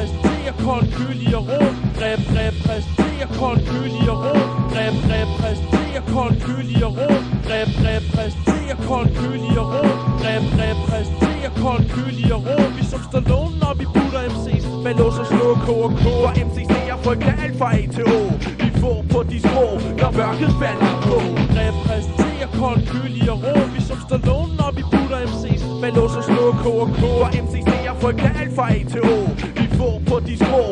Repræsenterer kold, kølig og rå. Repræsenterer kold, kølig og rå. Repræsenterer kold, kølig og rå. Repræsenterer kold, kølig og rå. Repræsenterer kold, kølig og rå. Vi som står lånen op i putter MC's. Med lås og slå KK. Og MC'er frygter alt fra A til O. Vi får på de små, når mørket falder på. Repræsenterer kold, kølig og rå. Vi som står lånen op i putter MC's. Med lås og slå KK. Og MC'er frygter alt fra A til O. Vi får på de små.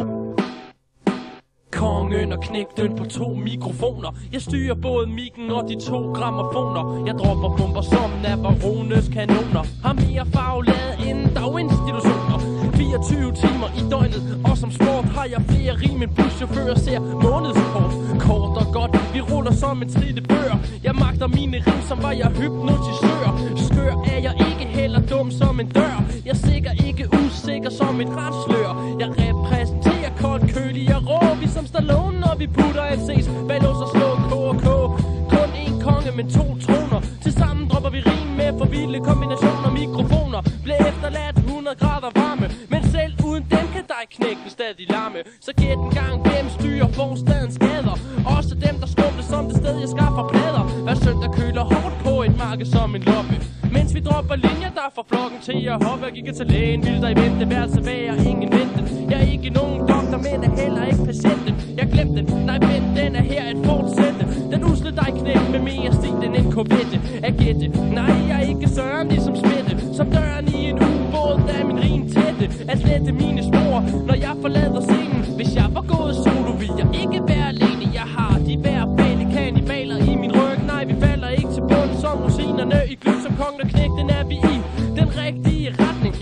Kongen og knægten på 2 mikrofoner. Jeg styrer både mikken og de 2 grammofoner. Jeg dropper bomber som Navarones kanoner. Har mere farvelade end daginstitutioner. 24 timer i døgnet, og som sport har jeg flere rim end buschauffører ser månedskort. Kort og godt, vi ruller som en trillebør. Jeg magter mine rim, som var jeg hypnotisør. Skør er jeg ikke, heller dum som en dør. Jeg er sikker ikke usikker som et retslør. Jeg repræsenterer kold, kølig og rå. Vi som Stallone, når vi putter MC's bag lås og slå KK. Kun én konge, men 2 troner. Tilsammen dropper vi rim med for vilde kombinationer. Mikrofoner bliver efterladt 100 grader varme. Men selv uden dem kan dig knækken stadig larme. Så gæt en gang, hvem styrer forstadens gader. Også dem, der skumler som det sted, jeg skaffer plader. Hver søndag køler hårdt på et marked som en loppe. Mens vi dropper linjer, der får flokken til at hoppe. Jeg gik til lægen, vil der i vente, værelse væger, ingen venten. Jeg er ikke nogen doktor, men er heller ikke patienten. Jeg glemte den, nej men den er her at fortsætte. Den usle dig knæk med mere stil end en korvette. Agette, nej jeg er ikke Søren ligesom Spætte. Som døren i en ubåd, der er min rim tætte. At slette mine spor, når jeg forlader scenen. Hvis jeg var gået solo, vil jeg ikke være alene. Jeg har de verbale kannibaler i min ryg. Nej, vi falder ikke til bunden som rosinerne i gløb. Som kongen og knægten er vi i den rigtige retning.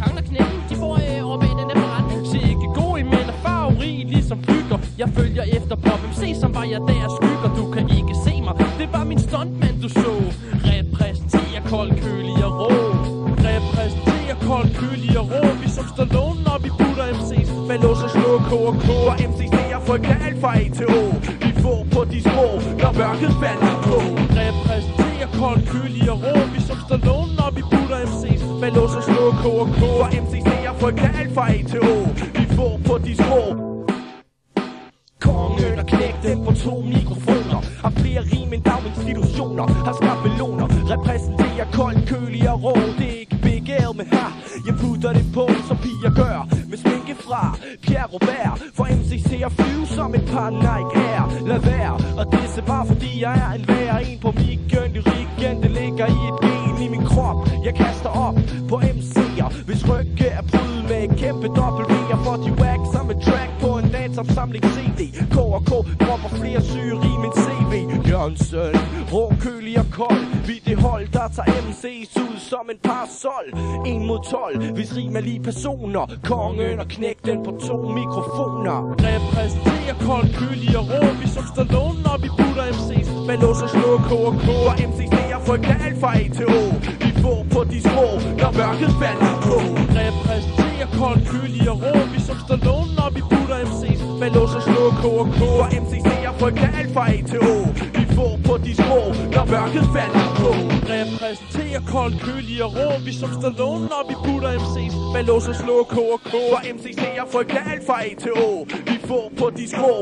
Kongen og knægten, de bor over bag den der forretning. Se ikke god i mænd og farverig, ligesom flygter. Jeg følger efter Pop MC, som var jeg der skygger. Du kan ikke se mig, det var min stuntmand du så. Repræsenterer kold, kølig og rå. Repræsenterer kold, kølig og rå. Vi som står lånen op i putter MC's. Med lås og slå KK. Og MC'er frygter alt fra A til O. Vi får på de små, når mørket falder på. Repræsenterer kold, kølig og rå. Vi som står lånen op i putter MC's. Med lås og slå KK. Og MC'er frygter alt fra A til O. Vi får på de små. Kongen og knægten på 2 mikrofoner. Har flere rim end daginstitutioner. Har skabt meloner. Repræsenterer kold, kølig og rå. Det er ikke Big L med her. Jeg putter det på, som piger gør. Med sminke fra Pierre Robert. For MC til at flyve som et par Nike Air. Lad være, og det er bare fordi jeg er en værre. En på mikken, lyrikken, det ligger i et gen i min krop. Jeg kaster op på MC'er. Hvis rygge er brydet med et kæmpe W. For de whack som et track på en dansopsamling CD. K&K dropper flere syge rim end CV. Jørgensen, rå, kølig og kold. Vi det hold, der tager MC's ud som en parasol. 1 mod 12, hvis rim er lige personer. Kongen og knægten på 2 mikrofoner. Repræsenterer kold, kølig og rå. Vi som står lånen op i putter MC's. Med lås og slå KK. Og MC'er frygter alt fra A til O. Vi får på de små, når mørket falder på. Repræsenterer kold, kølig og rå. Vi som står lånen op i putter MC's. Med lås og slå KK. Og MC'er frygter alt fra A til O. Vi får på de små, når mørket falder på. Repræsenterer kold, kølig og rå. Vi som står lånen op i putter MC's. Med lås og slå KK. Og MC'er frygter alt fra A til O. Vi får på de små.